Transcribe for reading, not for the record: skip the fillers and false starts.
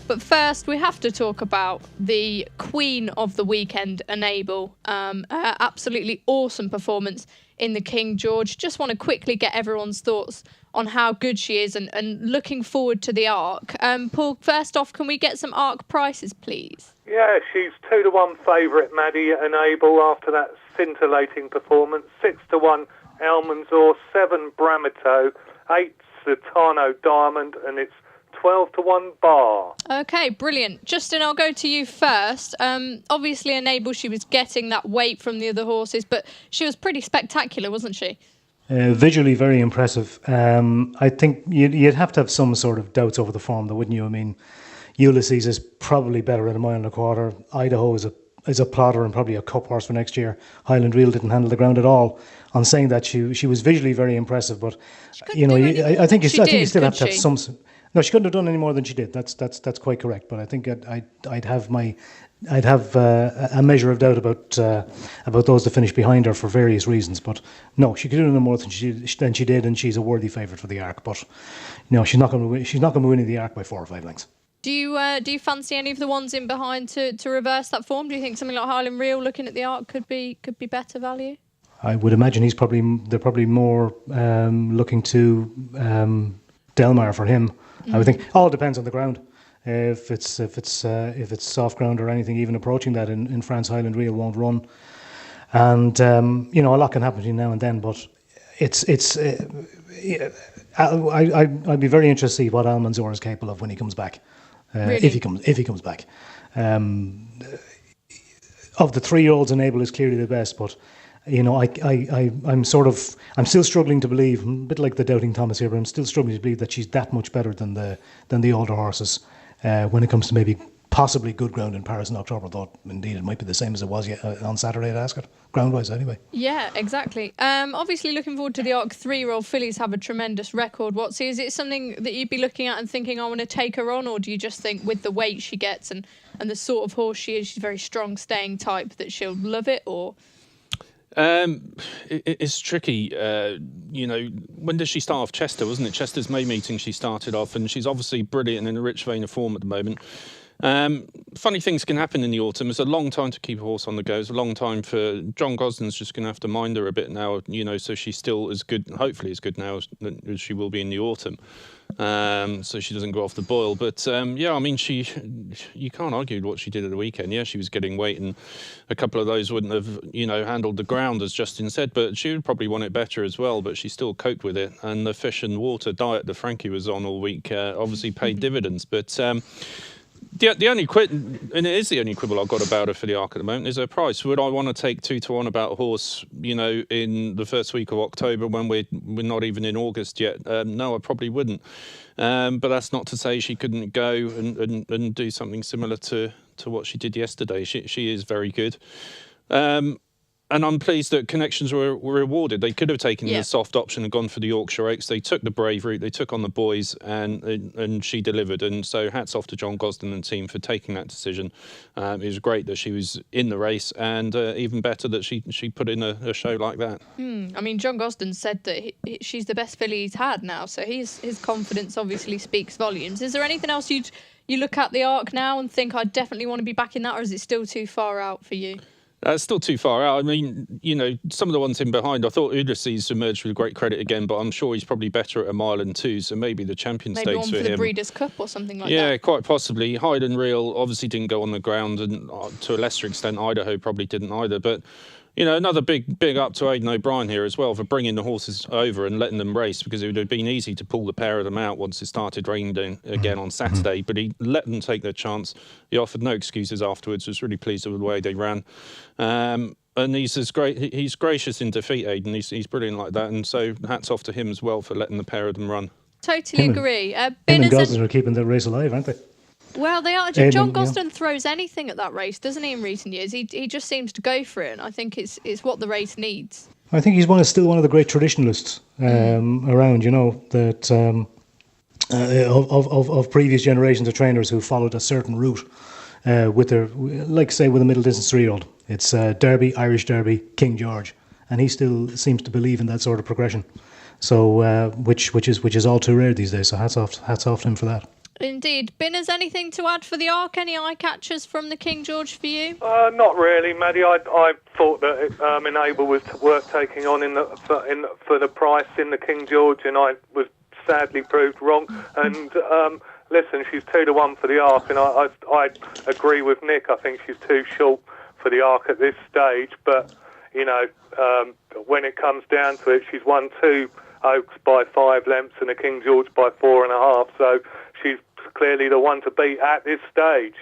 But first, we have to talk about the queen of the weekend, Enable. Her absolutely awesome performance in the King George. Just want to quickly get everyone's thoughts on how good she is and looking forward to the Arc. Paul, first off, can we get some Arc prices, please? Yeah, she's 2-1 favourite, Maddie, Enable, after that scintillating performance. 6-1 Almanzor, 7 Bramito, 8 Satano Diamond, and it's 12-1 Bar. Okay, brilliant. Justin, I'll go to you first. Obviously, Enable, she was getting that weight from the other horses, but she was pretty spectacular, wasn't she? Visually very impressive. I think you'd have to have some sort of doubts over the form, though, wouldn't you? I mean, Ulysses is probably better at 1.25 miles. Idaho is a plotter and probably a cup horse for next year. Highland Reel didn't handle the ground at all. On saying that, she was visually very impressive, but I think you still have to have some. No, she couldn't have done any more than she did. That's quite correct. But I think I'd have a measure of doubt about those that finish behind her for various reasons. But no, she could do no more than she did, and she's a worthy favourite for the Arc. But she's not going to be winning the Arc by 4 or 5 lengths. Do you fancy any of the ones in behind to reverse that form? Do you think something like Highland Reel, looking at the Arc, could be better value? I would imagine they're probably more looking to Delmar for him. I would think all depends on the ground. If it's soft ground or anything even approaching that in France, Highland Reel won't run, and a lot can happen between now and then. But I'd be very interested to see what Almanzor is capable of when he comes back, really? if he comes back. Of the 3-year-olds, Enable is clearly the best, but. I'm still struggling to believe, a bit like the doubting Thomas here, but I'm still struggling to believe that she's that much better than the older horses when it comes to maybe possibly good ground in Paris in October. Though indeed it might be the same as it was on Saturday at Ascot, ground-wise anyway. Yeah, exactly. Obviously looking forward to the Arc. 3-year-old fillies have a tremendous record. Watsy, is it something that you'd be looking at and thinking, I want to take her on, or do you just think with the weight she gets and the sort of horse she is, she's a very strong staying type, that she'll love it, or... It's tricky. When did she start off? Chester, wasn't it? Chester's May meeting she started off, and she's obviously brilliant and in a rich vein of form at the moment. Funny things can happen in the autumn. It's a long time to keep a horse on the go. It's a long time for John Gosden's just going to have to mind her a bit now, so she's still as good, hopefully as good now as she will be in the autumn. So she doesn't go off the boil. But you can't argue with what she did at the weekend. Yeah, she was getting weight, and a couple of those wouldn't have, handled the ground, as Justin said, but she would probably want it better as well, but she still coped with it. And the fish and water diet that Frankie was on all week obviously paid dividends. But the only and it is the only quibble I've got about her for the Arc at the moment, is her price. Would I want to take 2-1 about a horse, in the first week of October when we're not even in August yet? No, I probably wouldn't. But that's not to say she couldn't go and do something similar to what she did yesterday. She is very good. And I'm pleased that Connections were rewarded. They could have taken the soft option and gone for the Yorkshire Oaks. They took the brave route. They took on the boys, and she delivered. And so hats off to John Gosden and team for taking that decision. It was great that she was in the race, and even better that she put in a show like that. I mean, John Gosden said that she's the best filly he's had now, so his confidence obviously speaks volumes. Is there anything else you look at the Arc now and think, I definitely want to be back in that, or is it still too far out for you? It's still too far out. I mean, some of the ones in behind, I thought Ulysses emerged with great credit again, but I'm sure he's probably better at 1 mile and 2, so maybe the Champion Stakes for him. Maybe one for the Breeders' Cup or something like that. Yeah, quite possibly. Highland Reel obviously didn't go on the ground, and to a lesser extent, Idaho probably didn't either. But, another big up to Aidan O'Brien here as well for bringing the horses over and letting them race, because it would have been easy to pull the pair of them out once it started raining again on Saturday. But he let them take their chance. He offered no excuses afterwards. Was really pleased with the way they ran. And he's gracious in defeat, Aidan. He's brilliant like that. And so hats off to him as well for letting the pair of them run. Totally agree. Him and Gosden are keeping the race alive, aren't they? Well, they are. John Gosden throws anything at that race, doesn't he, in recent years? He just seems to go for it, and I think it's what the race needs. I think he's still one of the great traditionalists around, that of previous generations of trainers who followed a certain route with a middle distance 3-year-old. It's Derby, Irish Derby, King George, and he still seems to believe in that sort of progression. So, which is all too rare these days. So hats off to him for that. Indeed. Binners, anything to add for the Arc? Any eye catchers from the King George for you? Not really, Maddie. I thought that Enable was worth taking on for the price in the King George, and I was sadly proved wrong. And listen, she's 2-1 for the Arc, and I agree with Nick. I think she's too short for the Arc at this stage. But when it comes down to it, she's won 2 Oaks by 5 lengths and a King George by 4.5. So she's clearly the one to beat at this stage.